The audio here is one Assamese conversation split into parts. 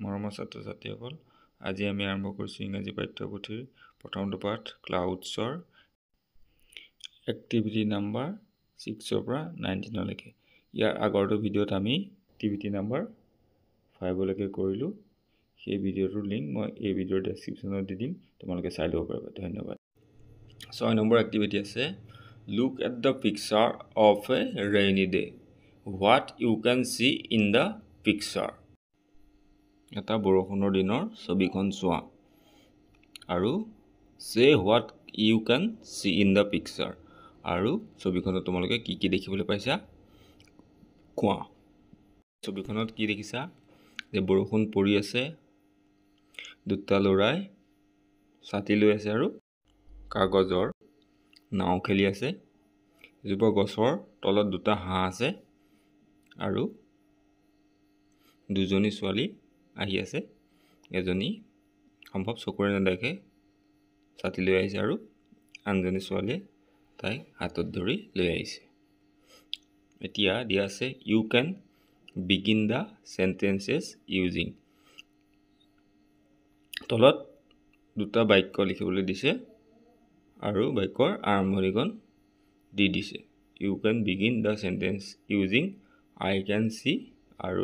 মৰমৰ ছাত্ৰ ছাত্ৰীসকল, আজি আমি আৰম্ভ কৰিছোঁ ইংৰাজী পাঠ্যপুথিৰ প্ৰথমটো পাঠ ক্লাউডছৰ এক্টিভিটি নাম্বাৰ 6ৰ পৰা 19লৈকে। ইয়াৰ আগৰটো ভিডিঅ'ত আমি এক্টিভিটি নাম্বাৰ 5লৈকে কৰিলোঁ। সেই ভিডিঅ'টোৰ লিংক মই এই ভিডিঅ'ৰ ডেছক্ৰিপশ্যনত দি দিম, তোমালোকে চাই ল'ব পাৰিবা। ধন্যবাদ। 6 নম্বৰ এক্টিভিটি আছে look at the picture of a rainy day. What you can see in the picture. এটা বৰষুণৰ দিনৰ ছবিখন চোৱা আৰু say what you can see in the picture. আৰু ছবিখনত তোমালোকে কি কি দেখিবলৈ পাইছা কোৱা। ছবিখনত কি দেখিছা যে বৰষুণ পৰি আছে, দুটা ল'ৰাই ছাতি লৈ আছে আৰু কাগজৰ নাও খেলি আছে। এজোপা গছৰ তলত দুটা হাঁহ আছে আৰু দুজনী ছোৱালী আহি আছে। এজনী সম্ভৱ চকুৰে নেদেখে ছাতি লৈ আহিছে আৰু আনজনী ছোৱালীয়ে তাইক হাতত ধৰি লৈ আহিছে। এতিয়া দিয়া আছে you can begin the sentences using. তলত দুটা বাক্য লিখিবলৈ দিছে আৰু বাক্যৰ আৰম্ভণিকণ দি দিছে। You can begin the sentence using I can see আৰু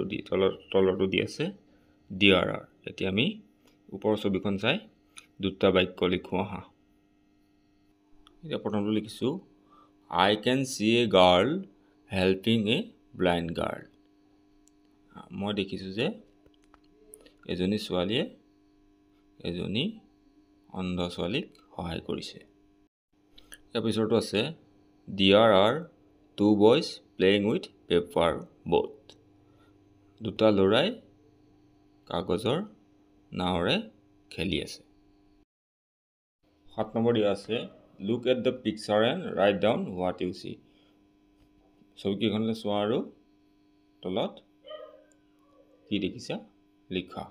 তলতো দি আছে ডিয়াৰ আৰ। এতিয়া আমি ওপৰৰ ছবিখন চাই দুটা বাক্য লিখোঁ আহা। এতিয়া প্ৰথমটো লিখিছোঁ I can see a girl helping a blind girl. মই দেখিছোঁ যে এজনী ছোৱালীয়ে এজনী অন্ধ ছোৱালীক সহায় কৰিছে। ইয়াৰ পিছৰটো আছে there are two boys playing with paper boat. দুটা ল'ৰাই কাগজৰ নাৱেৰে খেলি আছে। 7 নম্বৰ দিয়া আছে look at the picture and write down what you see. ছবিকেইখনলৈ চোৱা আৰু তলত কি দেখিছা লিখা।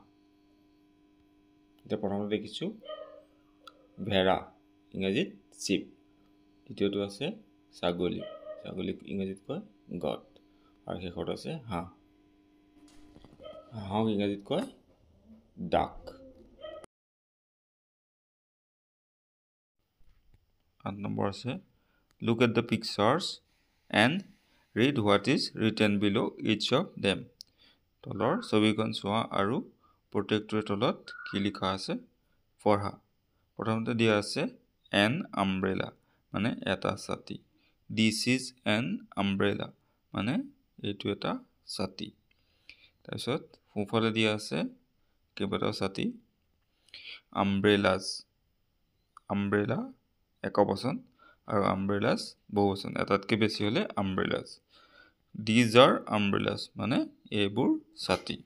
এতিয়া প্ৰথমতে দেখিছোঁ ভেড়া, ইংৰাজীত চিপ। দ্বিতীয়টো আছে ছাগলী, ছাগলীক ইংৰাজীত কয় গট। আৰু শেষত আছে হাঁহ, হাঁহক ইংৰাজীত কয় ডাক। 8 নম্বৰ আছে look at the pictures and read what is written below' each of them. তলৰ ছবিখন চোৱা আৰু প্ৰত্যেকটোৰ তলত কি লিখা আছে পঢ়া। প্ৰথমতে দিয়া আছে এন আমব্ৰেলা মানে এটা ছাতি। দিছ ইজ এন আমব্ৰেলা মানে এইটো এটা ছাতি। তাৰপিছত সোঁফালে দিয়া আছে কেইবাটাও ছাতি। আমব্ৰেলাজ, আমব্ৰেলা একবচন আৰু আমব্ৰেলাজ বহুবচন, এটাতকৈ বেছি হ'লে আমব্ৰেলাজ। দিজ আৰ আমব্ৰেলাজ মানে এইবোৰ ছাতি।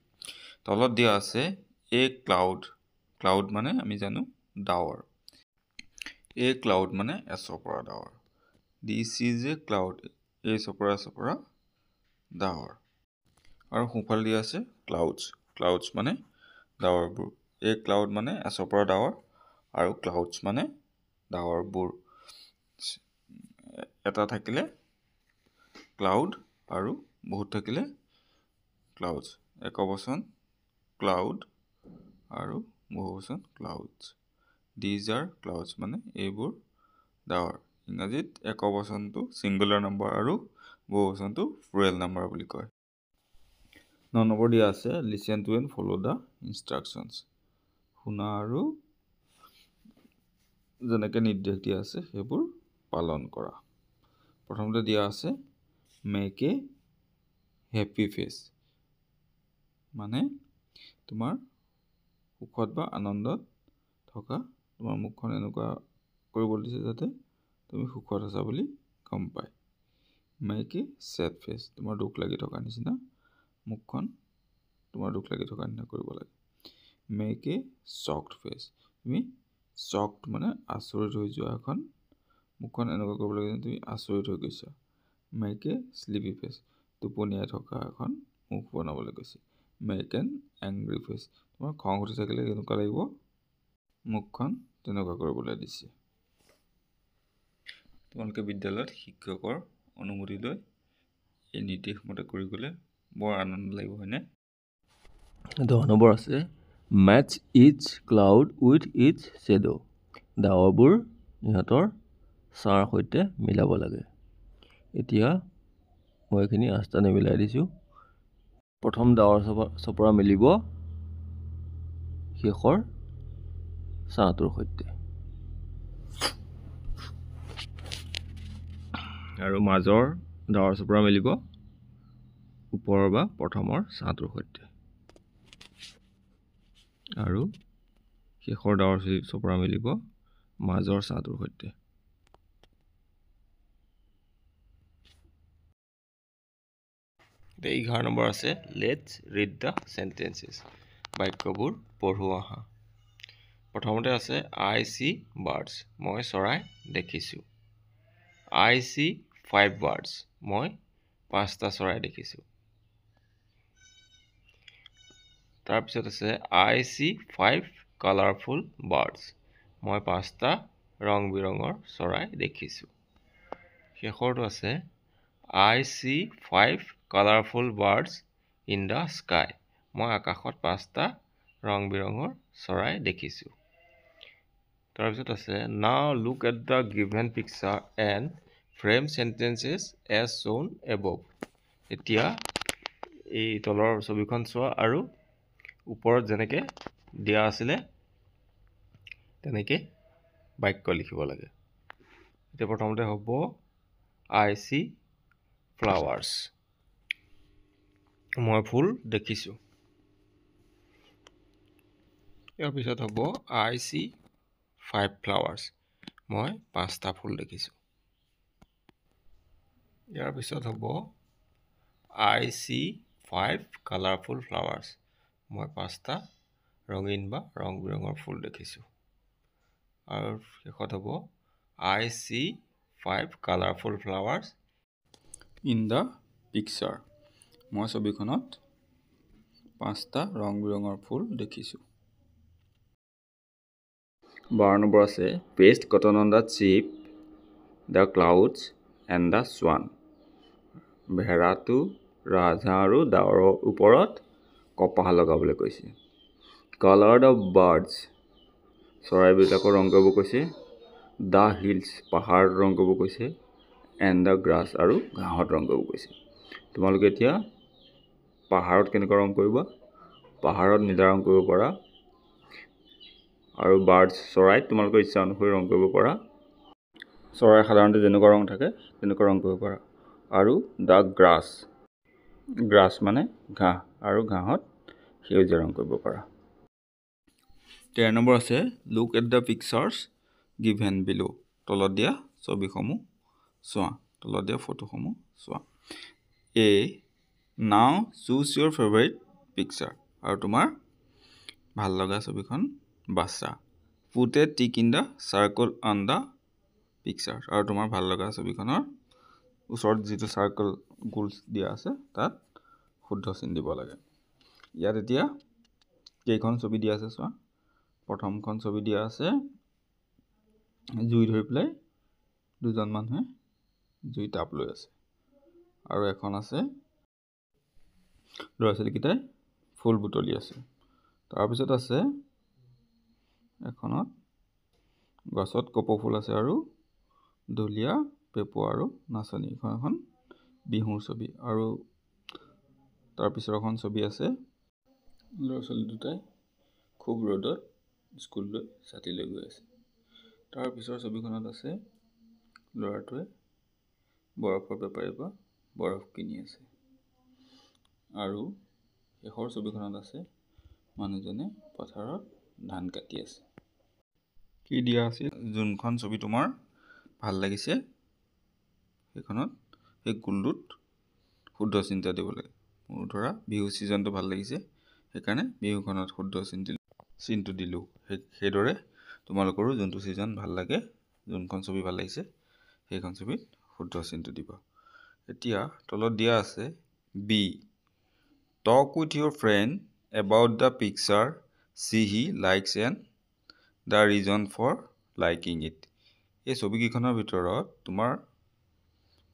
তলত দিয়া আছে এ ক্লাউড, ক্লাউড মানে আমি জানো ডাৱৰ। এ ক্লাউড মানে এচপৰা ডাৱৰ। দিছ ইজ এ ক্লাউড, এই চপৰা ডাৱৰ। আৰু সোঁফালে দিয়া আছে ক্লাউডছ, ক্লাউডছ মানে ডাৱৰবোৰ। এ ক্লাউড মানে এচপৰা ডাৱৰ আৰু ক্লাউডছ মানে ডাৱৰবোৰ। এটা থাকিলে ক্লাউড আৰু বহুত থাকিলে ক্লাউডছ। একবচন ক্লাউড আৰু বহুবচন ক্লাউডছ। দিজ আৰ ক্লাউডছ মানে এইবোৰ ডাৱৰ। ইংৰাজীত একবচনটো ছিংগুলাৰ নাম্বাৰ আৰু বহুবচনটো প্লুৰেল নাম্বাৰ বুলি কয়। 9 নম্বৰ দিয়া আছে listen to and follow' the instructions. শুনা আৰু যেনেকৈ নিৰ্দেশ দিয়া আছে সেইবোৰ পালন কৰা। প্ৰথমতে দিয়া আছে মেক এ হেপী ফেচ মানে তোমাৰ সুখত বা আনন্দত থকা তোমাৰ মুখখন এনেকুৱা কৰিবলৈ দিছে যাতে তুমি সুখত আছা বুলি গম পায়। মেক এ ছেড ফেচ তোমাৰ দুখ লাগি থকা নিচিনা মুখখন তোমাৰ দুখ লাগি থকা নিচিনা কৰিব লাগে। মেক এ শ্বকড ফেচ তুমি শ্বকড মানে আচৰিত হৈ যোৱা এখন মুখখন এনেকুৱা কৰিব লাগে যেন তুমি আচৰিত হৈ গৈছা। মেক এ শ্লিপি ফেচ টোপনিয়াই থকা এখন মুখ বনাবলৈ কৈছে। মেক এন এংগ্ৰি ফেচ তোমাৰ খং উঠি থাকিলে কেনেকুৱা লাগিব মুখখন তেনেকুৱা কৰিবলৈ দিছে। তোমালোকে বিদ্যালয়ত শিক্ষকৰ অনুমতি লৈ এই নিৰ্দেশমতে কৰি গ'লে বৰ আনন্দ লাগিব হয়নে? 10 নম্বৰ আছে match each cloud with its shadow. ডাৱৰবোৰ ইহঁতৰ ছাঁৰ সৈতে মিলাব লাগে। এতিয়া মই এইখিনি 8টা নিমিলাই দিছোঁ। প্ৰথম ডাৱৰ চপৰা মিলিব শেষৰ ছাঁটোৰ সৈতে, আৰু মাজৰ ডাৱৰ চপৰা মিলিব ওপৰৰ বা প্ৰথমৰ ছাঁটোৰ সৈতে, আৰু শেষৰ ডাৱৰ চপৰা মিলিব মাজৰ ছাঁটোৰ সৈতে। এতিয়া 11 নম্বৰ আছে লেটছ ৰিড দ্য চেণ্টেন্সেছ। বাক্যবোৰ পঢ়ো আহা। প্ৰথমতে আছে আই চি বাৰ্ডছ, মই চৰাই দেখিছোঁ। আই চি 5 বাৰ্ডছ, মই 5টা চৰাই দেখিছোঁ। তাৰপিছত আছে আই চি 5 কালাৰফুল বাৰ্ডছ, মই 5টা ৰং বিৰঙৰ চৰাই দেখিছোঁ। শেষৰটো আছে I C 5 colourful birds in the sky, মই আকাশত 5টা ৰং বিৰঙৰ চৰাই দেখিছোঁ। তাৰপিছত আছে now look at the given picture and frame sentences as shown above। এতিয়া এই তলৰ ছবিখন চোৱা আৰু ওপৰত যেনেকৈ দিয়া আছিলে তেনেকৈ বাক্য লিখিব লাগে। এতিয়া প্ৰথমতে হ'ব আই চি ফ্লাৱাৰ্ছ, মই ফুল দেখিছোঁ। ইয়াৰ পিছত হ'ব আই চি 5 ফ্লাৱাৰ্ছ, মই 5টা ফুল দেখিছোঁ। ইয়াৰ পিছত হ'ব আই চি 5 কালাৰফুল ফ্লাৱাৰ্ছ, মই 5টা ৰঙীন বা ৰং বিৰঙৰ ফুল দেখিছোঁ। আৰু শেষত হ'ব I C 5 colourful flowers in the picture, মই ছবিখনত 5টা ৰং বিৰঙৰ ফুল দেখিছোঁ। 12 নম্বৰ আছে paste cotton on the sheep, the clouds and the swan. ভেড়াটো ৰাজহাঁহ আৰু ডাৱৰৰ ওপৰত কপাহ লগাবলৈ কৈছে। কালাৰ দ্য বাৰ্ডছ, চৰাইবিলাকৰ ৰং কৰিব কৈছে। দ্য হিলছ, পাহাৰ ৰং কৰিব কৈছে। এণ্ড দ্য গ্ৰাছ, আৰু ঘাঁহত ৰং কৰিব কৈছে। তোমালোকে এতিয়া পাহাৰত কেনেকুৱা ৰং কৰিবা? পাহাৰত নীলা ৰং কৰিব পাৰা, আৰু বাৰ্ডছ চৰাইত তোমালোকৰ ইচ্ছা অনুসৰি ৰং কৰিব পাৰা। চৰাই সাধাৰণতে যেনেকুৱা ৰং থাকে তেনেকুৱা ৰং কৰিব পাৰা। আৰু দ্য গ্ৰাছ, গ্ৰাছ মানে ঘাঁহ, আৰু ঘাঁহত সেউজীয়া ৰং কৰিব পাৰা। 13 নম্বৰ আছে look at the pictures given বিলো, তলত দিয়া ছবিসমূহ চোৱা, তলত দিয়া ফটোসমূহ চোৱা। এ নাও চুজ ইয়ৰ ফেভাৰিট পিকচাৰ, আৰু তোমাৰ ভাল লগা ছবিখন বাছা। Put a tick in the circle on the picture, আৰু তোমাৰ ভাল লগা ছবিখনৰ ওচৰত যিটো চাৰ্কল গোল দিয়া আছে তাত শুদ্ধ চিন দিব লাগে। ইয়াত এতিয়া কেইখন ছবি দিয়া আছে চোৱা। প্ৰথমখন ছবি দিয়া আছে জুই ধৰি পেলাই দুজন মানুহে জুই তাপ লৈ আছে, আৰু এখন আছে ল'ৰা ছোৱালীকেইটাই ফুল বুটলি আছে। তাৰপিছত আছে এখনত গছত কপৌ ফুল আছে আৰু ঢুলীয়া পেঁপা আৰু নাচনী, এইখন এখন বিহুৰ ছবি। আৰু তাৰপিছত এখন ছবি আছে ল'ৰা ছোৱালী দুটাই খুব ৰ'দত স্কুললৈ ছাতি লৈ গৈ আছে। তাৰপিছৰ ছবিখনত আছে ল'ৰাটোৱে বৰফৰ বেপাৰীৰ পৰা বৰফ কিনি আছে। আৰু শেষৰ ছবিখনত আছে মানুহজনে পথাৰত ধান কাটি আছে। কি দিয়া আছে? যোনখন ছবি তোমাৰ ভাল লাগিছে সেইখনত সেই গোলটোত শুদ্ধ চিন্তা দিব লাগে। মোৰ ধৰা বিহু ছিজনটো ভাল লাগিছে, সেইকাৰণে বিহুখনত শুদ্ধ চিনটো দিলোঁ। সেইদৰে তোমালোকৰো যোনটো ছিজন ভাল লাগে, যোনখন ছবি ভাল লাগিছে সেইখন ছবিত শুদ্ধ চিনটো দিব। এতিয়া তলত দিয়া আছে be talk with your friend about the picture, see he likes and the reason for liking it. এই ছবিকেইখনৰ ভিতৰত তোমাৰ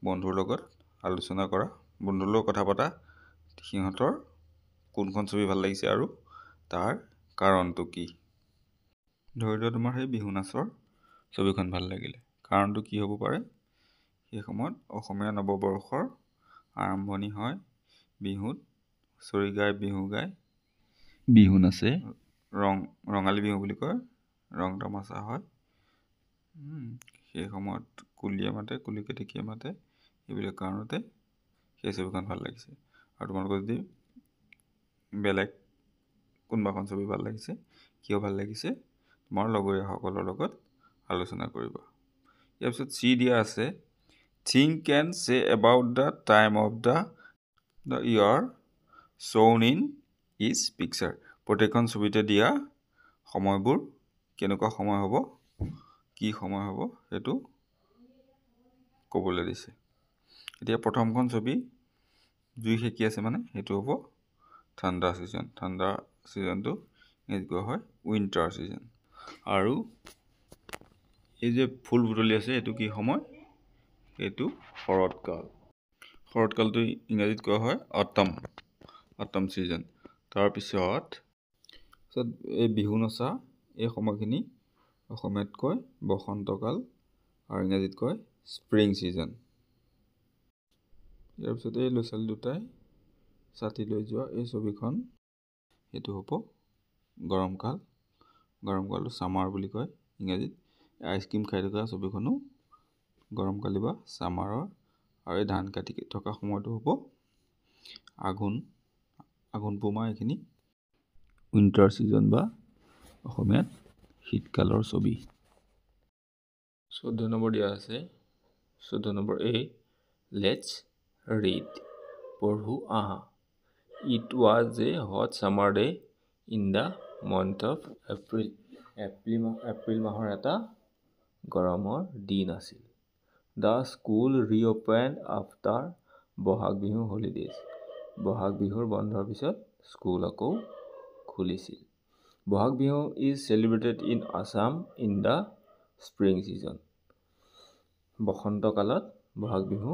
বন্ধুৰ লগত আলোচনা কৰা, বন্ধুৰ লগত কথা পতা, সিহঁতৰ কোনখন ছবি ভাল লাগিছে আৰু তাৰ কাৰণটো কি। ধৰি লোৱা তোমাৰ সেই বিহু নাচৰ ছবিখন ভাল লাগিলে, কাৰণটো কি হ'ব পাৰে? সেই সময়ত অসমীয়া নৱবৰ্ষৰ আৰম্ভণি হয়, বিহুত হুঁচৰি গাই বিহু গাই বিহু নাচে, ৰঙালী বিহু বুলি কয়, ৰং তামাচা হয়। সেই সময়ত কুলিয়ে মাতে, কুলি কেতেকীয়ে মাতে, এইবিলাক কাৰণতে সেই ছবিখন ভাল লাগিছে। আৰু তোমালোকৰ যদি বেলেগ কোনোবাখন ছবি ভাল লাগিছে, কিয় ভাল লাগিছে, তোমাৰ লগৰীয়াসকলৰ লগত আলোচনা কৰিবা। ইয়াৰ পিছত চি দিয়া আছে, think and say about the time of the year shown in each picture. প্ৰত্যেকখন ছবিতে দিয়া সময়বোৰ কেনেকুৱা সময় হ'ব, কি সময় হ'ব, সেইটো ক'বলৈ দিছে। এতিয়া প্ৰথমখন ছবি জুই সেকি আছে, মানে সেইটো হ'ব ঠাণ্ডা ছিজন। ঠাণ্ডা ছিজনটো ইংৰাজীত কোৱা হয় উইণ্টাৰ ছিজন। আৰু এই যে ফুল বুটলি আছে, এইটো কি সময়? এইটো শৰৎকাল। শৰৎকালটো ইংৰাজীত কোৱা হয় অটম ছিজন। তাৰপিছত এই বিহু নচা এই সময়খিনি অসমীয়াত কয় বসন্তকাল আৰু ইংৰাজীত কয় স্প্ৰিং ছিজন। ইয়াৰ পিছত এই ল'ৰা ছোৱালী দুটাই ছাতি লৈ যোৱা এই ছবিখন, সেইটো হ'ব গৰমকাল। গৰমকালটো ছামাৰ বুলি কয় ইংৰাজীত। আইচক্ৰীম খাই থকা ছবিখনো গৰমকালি বা ছামাৰৰ। আৰু এই ধান কাটি থকা সময়টো হ'ব আঘোণ পুহ মাহ, এইখিনি উইণ্টাৰ ছিজন বা অসমীয়াত শীতকালৰ ছবি। 14 নম্বৰ দিয়া আছে, 14 নম্বৰ এ, লেটছ ৰিড, পঢ়ো আহা। It was a hot summer day in the month of April. April মাহৰ এটা গৰমৰ দিন আছিল। The school reopened after Bohag Bihu holidays. Bohag বিহুৰ বন্ধৰ পিছত স্কুল আকৌ খুলিছিল। Bohag Bihu is celebrated in Assam in the spring season. বসন্তকালত বহাগ বিহু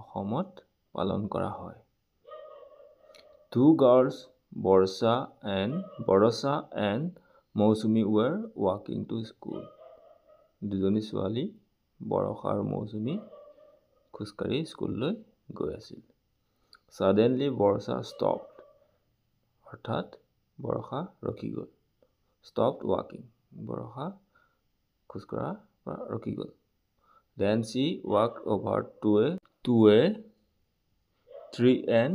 অসমত পালন কৰা হয়। Two girls, Borsa and Mausumi were walking to school. দুজনী ছোৱালী বৰষা আৰু মৌচুমী খোজকাঢ়ি স্কুললৈ গৈ আছিল। Suddenly Borsa stopped. অৰ্থাৎ বৰষা ৰখি গ'ল। Stopped walking. বৰষা খোজকঢ়াৰ পৰা ৰখি গ'ল। Then she walked over to a tree and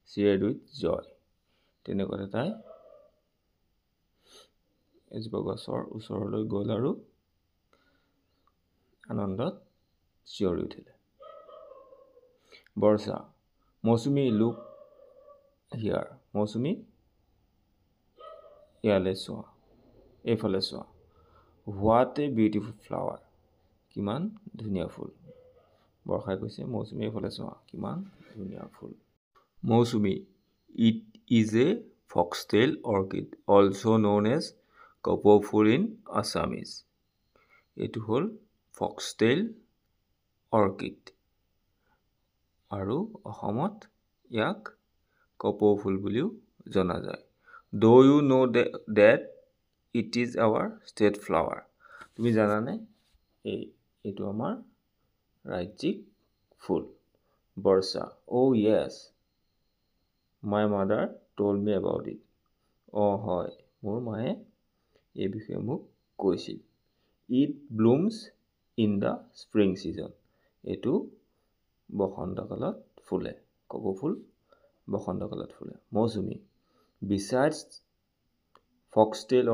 cheered with joy. তেনেকুৱাতে তাই এজোপা গছৰ ওচৰলৈ গ'ল আৰু আনন্দত চিঞৰি উঠিলে। বৰ্ষা, মৌচুমী look here. মৌচুমী ইয়ালৈ চোৱা, এইফালে চোৱা। What a beautiful flower. কিমান ধুনীয়া ফুল। বৰ্ষাই কৈছে মৌচুমী এইফালে চোৱা, কিমান ধুনীয়া ফুল। মৌচুমী, it is a foxtail orchid, also known as কপৌফুল in Assamese. এইটো হ'ল ফক্সটেইল অৰ্কিড আৰু অসমত ইয়াক কপৌফুল বুলিও জনা যায়। Do you know that it is our state flower? তুমি জানানে এইটো আমাৰ ৰাজ্যিক ফুল। বৰ্ষা, oh yes, my mother told me about it. হয়, মোৰ মায়ে এই বিষয়ে মোক কৈছিল। It blooms in the spring season. এইটো বসন্তকালত ফুলে। কপৌফুল বসন্তকালত ফুলে। মৌচুমী, besides foxtail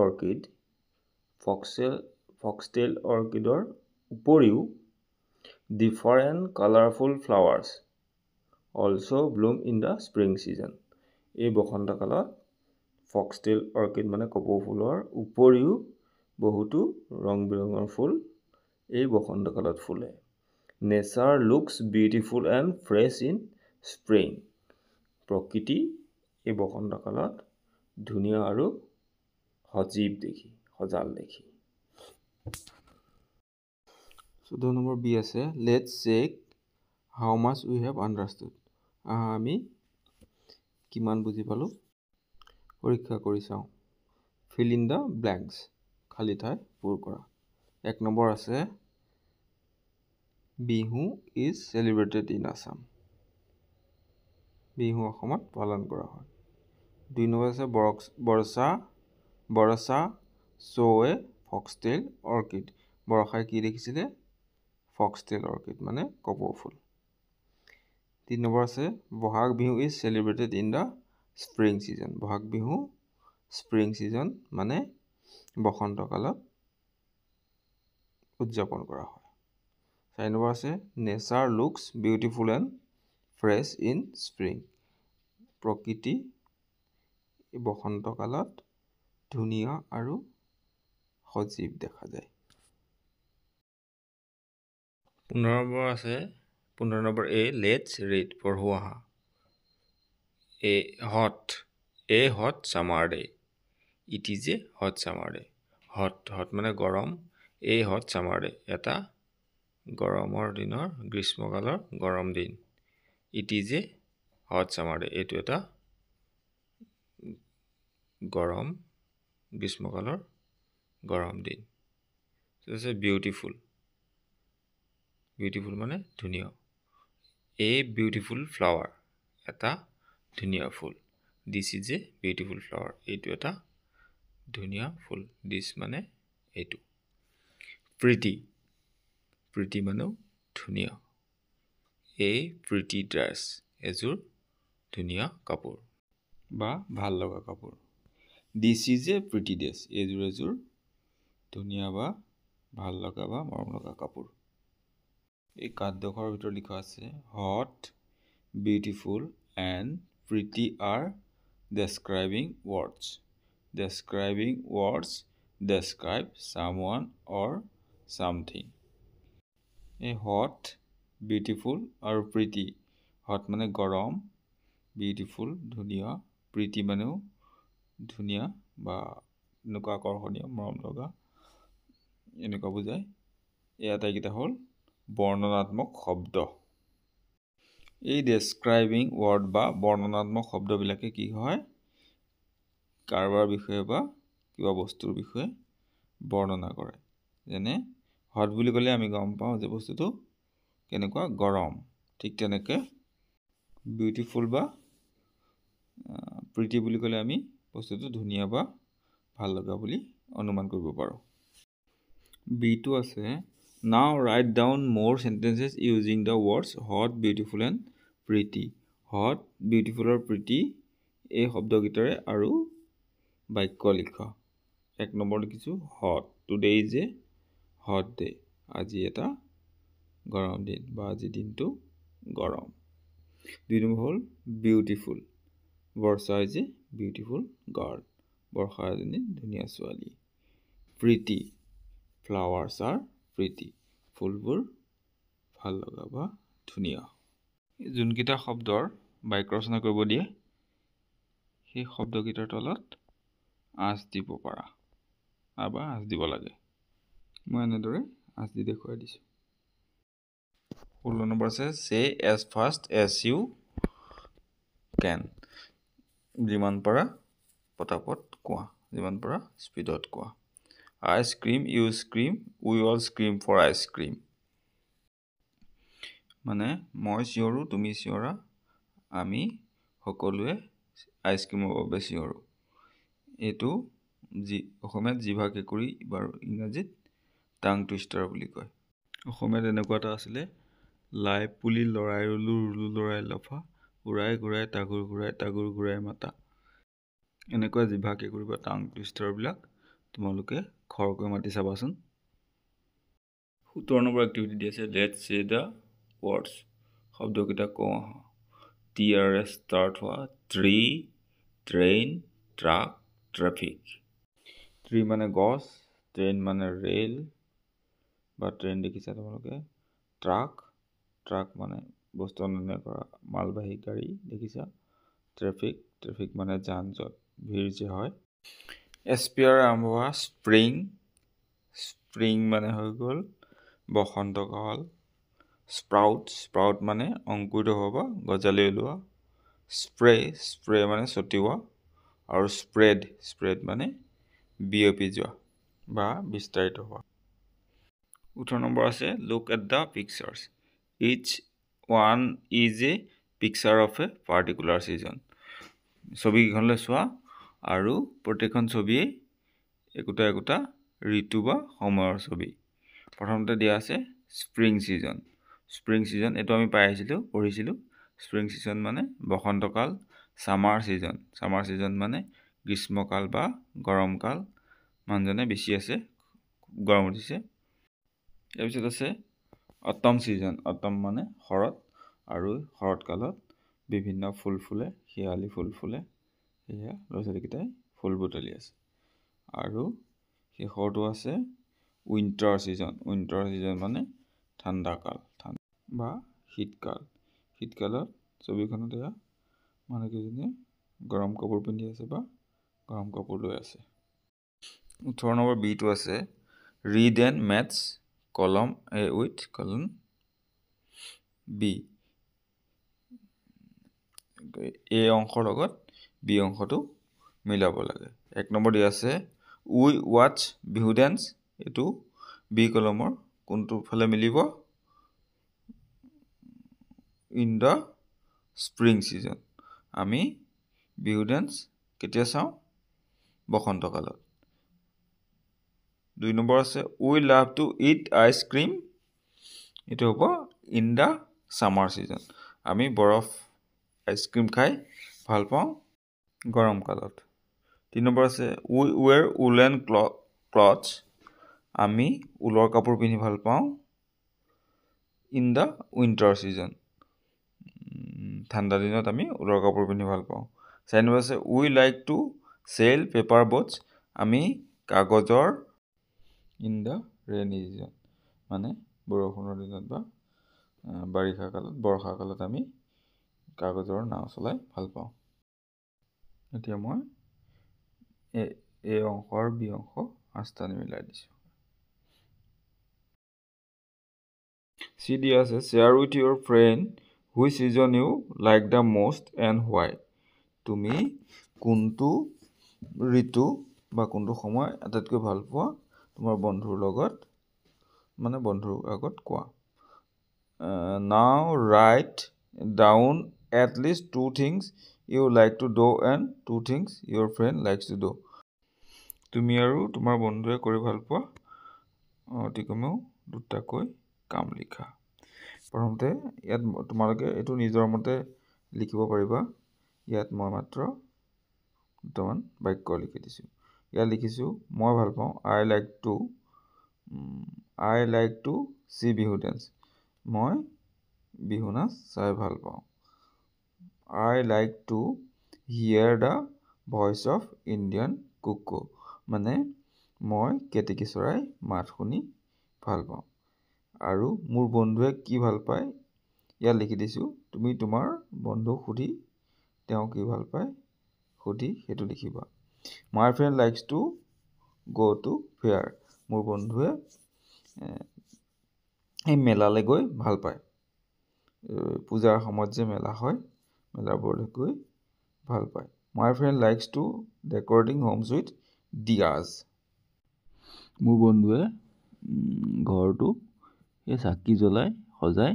orchidৰ উপৰিও different colorful flowers also bloom in the spring season. এই বসন্তকালত ফক্সটেইল অৰ্কিড মানে কপৌফুলৰ উপৰিও বহুতো ৰং বিৰঙৰ ফুল এই বসন্তকালত ফুলে। Nature looks beautiful and fresh in spring. প্ৰকৃতি এই বসন্তকালত ধুনীয়া আৰু সজাল দেখি। 14 নম্বৰ বি আছে, let's check how much we have understood. আমি কিমান বুজি পালোঁ পৰীক্ষা কৰি চাওঁ fill in the blanks খালি ঠাই পূৰ কৰা 1 নম্বৰ আছে Bihu is celebrated in Assam Bihu অসমত পালন কৰা হয় 2 নম্বৰ আছে বৰষা saw a foxtail orchid বৰষাই কি দেখিছিলে foxtail orchid মানে কপৌ ফুল 3 নম্বৰ আছে Bohag Bihu is celebrated in the spring season Bohag Bihu spring season মানে বসন্ত কালত উদযাপন কৰা হয় 4 নম্বৰ আছে nature looks beautiful and fresh in spring প্ৰকৃতি বসন্ত কালত ধুনীয়া আৰু সজীৱ দেখা যায় 15 নম্বৰ আছে 15 নম্বৰ A let's read পঢ়ো আহা a hot summer day it is a hot summer day hot মানে গৰম a hot summer day এটা গৰমৰ দিনৰ গ্ৰীষ্মকালৰ গৰম দিন it is a hot summer day এইটো এটা গৰম গ্ৰীষ্মকালৰ গৰম দিন so beautiful মানে ধুনীয়া a beautiful flower এটা ধুনীয়া ফুল this is a beautiful flower এইটো এটা ধুনীয়া ফুল this মানে এইটো pretty মানে ধুনীয়া a pretty dress এযোৰ ধুনীয়া কাপোৰ বা ভাল লগা কাপোৰ this is a pretty dress এযোৰ ধুনীয়া বা ভাল লগা বা মৰম লগা কাপোৰ এই কাৰ্যকৰ ভিতৰত লিখা আছে hot beautiful and pretty are describing words describe someone or something a hot beautiful আৰু pretty hot মানে গৰম beautiful ধুনীয়া pretty মানেও ধুনীয়া বা এনেকুৱা আকৰ্ষণীয় মৰম লগা এনেকুৱা বুজায় এই আটাইকেইটা হ'ল বৰ্ণনাত্মক শব্দ এই ডেসক্ৰাইবিং ওয়াৰ্ড বা বৰ্ণনাত্মক শব্দবিলাকে কি হয় কাৰোবাৰ বিষয়ে বা কিবা বস্তুৰ বিষয়ে বৰ্ণনা কৰে যেনে হট বুলি ক'লে আমি গম পাওঁ যে বস্তুটো কেনেকুৱা গৰম ঠিক তেনেকৈ বিউটিফুল বা প্ৰিটি বুলি ক'লে আমি বস্তুটো ধুনীয়া বা ভাল লগা বুলি অনুমান কৰিব পাৰোঁ বি2 আছে Now write down more sentences using the words hot, beautiful and pretty. Hot, beautiful or pretty এই শব্দকেইটাৰে আৰু বাক্য লিখা 1 নম্বৰ লিখিছো hot today is a hot day আজি এটা গৰম দিন বা আজি দিনটো গৰম 2 নম্বৰ হ'ল beautiful Barsha is a beautiful girl বৰ্ষা এজনী ধুনীয়া ছোৱালী pretty flowers are pretty ফুলবোৰ ভাল লগা বা ধুনীয়া যোনকেইটা শব্দৰ বাক্য ৰচনা কৰিব দিয়ে সেই শব্দকেইটাৰ তলত আঁচ দিব পাৰা বা আঁচ দিব লাগে মই এনেদৰে আঁচ দি দেখুৱাই দিছোঁ 16 নম্বৰ আছে say as fast as you can যিমান পাৰা পটাপট কোৱা যিমান পাৰা স্পীডত কোৱা I scream, you scream, we all scream for ice cream. মানে মই চিঞৰো তুমি চিঞৰা আমি সকলোৱে আইচক্ৰীমৰ বাবে চিঞৰো এইটো অসমীয়াত জিভা কেঁকুৰি বাৰু ইংৰাজীত টাং টুইষ্টাৰ বুলি কয় অসমীয়াত এনেকুৱা এটা আছিলে লাই পুলি লৰাই ৰুলো ৰুলো লৰাই লফা উৰাই ঘূৰাই তাগুৰ ঘূৰাই মাতা এনেকুৱা জিভা কেঁকুৰি বা টাং টুইষ্টাৰবিলাক তোমালোকে খৰকৈ মাতি চাবাচোন 17 নম্বৰ এক্টিভিটি দি আছে লেটছ সে দা words শব্দকেইটা কওঁ আহা TRS start হোৱা tree train truck traffic tree মানে গছ train মানে ৰেল বা ট্ৰেইন দেখিছা তোমালোকে truck মানে বস্তু অনা কৰা মালবাহী গাড়ী দেখিছা ট্ৰেফিক মানে যান জঁট ভিৰ যে হয় এছপিয়াৰ আৰম্ভ হোৱা স্প্ৰিং মানে হৈ গ'ল বসন্তকাল স্প্ৰাউট মানে অংকুৰিত হোৱা বা গজালি ওলোৱা স্প্ৰে মানে ছটিওৱা আৰু স্প্ৰেড মানে বিয়পি যোৱা বা বিস্তাৰিত হোৱা 18 নম্বৰ আছে look at the pictures each one is a picture of a particular season ছবিকেইখনলৈ চোৱা আৰু প্ৰত্যেকখন ছবিয়ে একোটা ঋতু বা সময়ৰ ছবি প্ৰথমতে দিয়া আছে স্প্ৰিং ছিজন এইটো আমি পাই আহিছিলোঁ পঢ়িছিলোঁ স্প্ৰিং ছিজন মানে বসন্তকাল সামাৰ ছিজন মানে গ্ৰীষ্মকাল বা গৰমকাল মানুহজনে বেছি আছে গৰম উঠিছে তাৰপিছত আছে অটম মানে শৰৎ আৰু শৰৎকালত বিভিন্ন ফুল ফুলে শেৱালি ফুল ফুলে সেয়া ল'ৰা ছোৱালীকেইটাই ফুল বুটলি আছে আৰু শেষৰটো আছে উইণ্টাৰ ছিজন মানে ঠাণ্ডাকাল বা শীতকালত ছবিখনত এয়া মানুহকেইজনীয়ে গৰম কাপোৰ পিন্ধি আছে বা গৰম কাপোৰ লৈ আছে 18 নম্বৰ বিটো আছে ৰিড এণ্ড মেথছ কলম A with column B A অংশৰ লগত B অংশটো মিলাব লাগে 1 নম্বৰ দিয়া আছে উই ৱাচ বিহু ডেন্স এইটো B কলমৰ কোনটো ফালে মিলিব ইন দ্য স্প্ৰিং ছিজন আমি বিহু ডেন্স কেতিয়া চাওঁ বসন্তকালত 2 নম্বৰ আছে we love to it ice cream এইটো হ'ব ইন দ্য সামাৰ ছিজন আমি বৰফ আইচক্ৰীম খাই ভাল পাওঁ গৰম কালত 3 নম্বৰ আছে উই ৱেৰ উলেন ক্লথছ আমি উলৰ কাপোৰ পিন্ধি ভাল পাওঁ ইন দ্য উইণ্টাৰ ছিজন ঠাণ্ডা দিনত আমি উলৰ কাপোৰ পিন্ধি ভাল পাওঁ 4 নম্বৰ আছে উই লাইক টু চেল পেপাৰ বটছ আমি কাগজৰ ইন দ্য ৰেইনি ছিজন মানে বৰষুণৰ দিনত বা বৰ্ষাকালত আমি কাগজৰ নাও চলাই ভাল পাওঁ এতিয়া মই A অংশ আৰু B অংশ আস্থানি মিলাই দিছোঁ C দিয়া আছে share with your friend which season you like the most and why তুমি কোনটো ঋতু বা কোনটো সময় আটাইতকৈ ভাল পোৱা তোমাৰ বন্ধুৰ আগত কোৱা নাও right down at least 2 things you like to do and 2 things your friend likes to do তুমি আৰু তোমাৰ বন্ধুৱে কৰি ভাল পোৱা অতি কমেও দুটাকৈ কাম লিখা প্ৰথমতে ইয়াত তোমালোকে এইটো নিজৰ মতে লিখিব পাৰিবা ইয়াত মই মাত্ৰ দুটামান বাক্য লিখি দিছোঁ ইয়াত লিখিছোঁ মই ভাল পাওঁ I like to see Bihu dance মই বিহু নাচ চাই ভাল পাওঁ I like to hear the voice of Indian cuckoo মানে মই কেতেকী চৰাই মাত শুনি ভাল পাওঁ আৰু মোৰ বন্ধুৱে কি ভাল পায় ইয়াত লিখি দিছোঁ তুমি তোমাৰ বন্ধুক সুধি তেওঁ কি ভাল পায় সুধি সেইটো লিখিবা My friend likes to go to fair মোৰ বন্ধুৱে এই মেলালৈ গৈ ভাল পায় পূজাৰ সময়ত যে মেলা হয় মেলাবোৰলৈ গৈ ভাল পায় My friend likes to decorating homes with diyas মোৰ বন্ধুৱে ঘৰটো এই চাকি জ্বলাই সজাই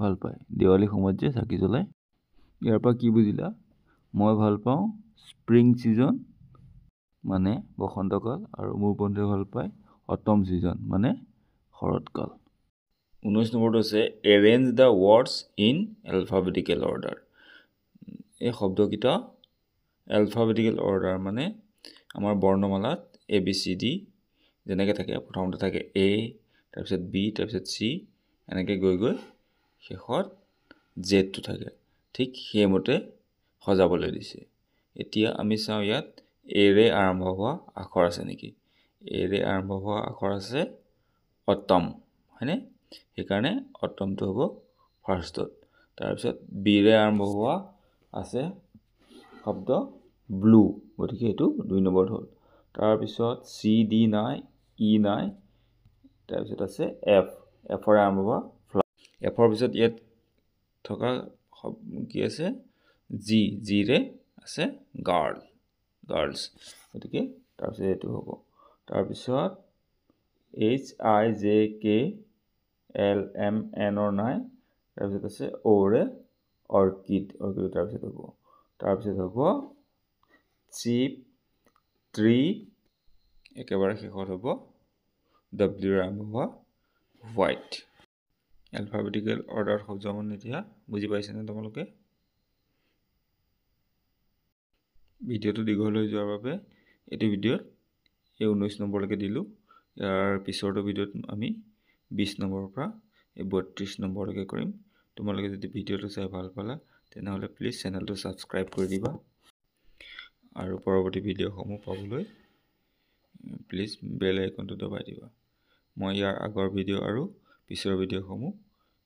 ভাল পায় দেৱালী সময়ত যে চাকি জ্বলাই ইয়াৰ পৰা কি বুজিলা মই ভাল পাওঁ স্প্ৰিং ছিজন মানে বসন্তকাল আৰু মোৰ বন্ধুৱে ভাল পায় অটম ছিজন মানে শৰৎকাল 19 নম্বৰটো আছে arrange the words in alphabetical order এই শব্দকেইটা এলফাবেটিকেল অৰ্ডাৰ মানে আমাৰ বৰ্ণমালাত ABCD যেনেকৈ থাকে প্ৰথমতে থাকে A তাৰপিছত B তাৰপিছত C এনেকৈ গৈ শেষত জেডটো থাকে ঠিক সেইমতে সজাবলৈ দিছে এতিয়া আমি চাওঁ ইয়াত এৰে আৰম্ভ হোৱা আখৰ আছে নেকি এৰে আৰম্ভ হোৱা আখৰ আছে অটম হয়নে সেইকাৰণে অটমটো হ'ব ফাৰ্ষ্টত তাৰপিছত বিৰে আৰম্ভ হোৱা আছে শব্দ ব্লু গতিকে এইটো 2 নম্বৰত হ'ল তাৰপিছত চি ডি নাই ই নাই তাৰপিছত আছে এফৰ আৰম্ভ হোৱা এফৰ পিছত ইয়াত থকা কি আছে জিৰে আছে গাৰ্ল গাৰ্লছ গতিকে তাৰপিছত এইটো হ'ব তাৰপিছত HIJKLMN নাই তাৰপিছত আছে অ'ৰে অৰ্কিড তাৰপিছত হ'ব চিপ ট্ৰী একেবাৰে শেষত হ'ব W আৰম্ভ হোৱা হোৱাইট এলফাবেটিকেল অৰ্ডাৰত সজোৱা মানে এতিয়া বুজি পাইছেনে তোমালোকে ভিডিঅ'টো দীঘল হৈ যোৱাৰ বাবে এইটো ভিডিঅ'ত 19 নম্বৰলৈকে দিলোঁ ইয়াৰ পিছৰটো ভিডিঅ'ত আমি 20 নম্বৰৰ পৰা 32 নম্বৰলৈকে কৰিম তোমালোকে যদি ভিডিঅ'টো চাই ভাল পালা তেনেহ'লে প্লিজ চেনেলটো ছাবস্ক্ৰাইব কৰি দিবা আৰু পৰৱৰ্তী ভিডিঅ'সমূহ পাবলৈ প্লিজ বেল আইকনটো দবাই দিবা মই ইয়াৰ আগৰ ভিডিঅ' আৰু পিছৰ ভিডিঅ'সমূহ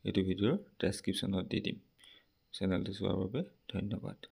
এইটো ভিডিঅ'ৰ ডেছক্ৰিপশ্যনত দি দিম চেনেলটো চোৱাৰ বাবে ধন্যবাদ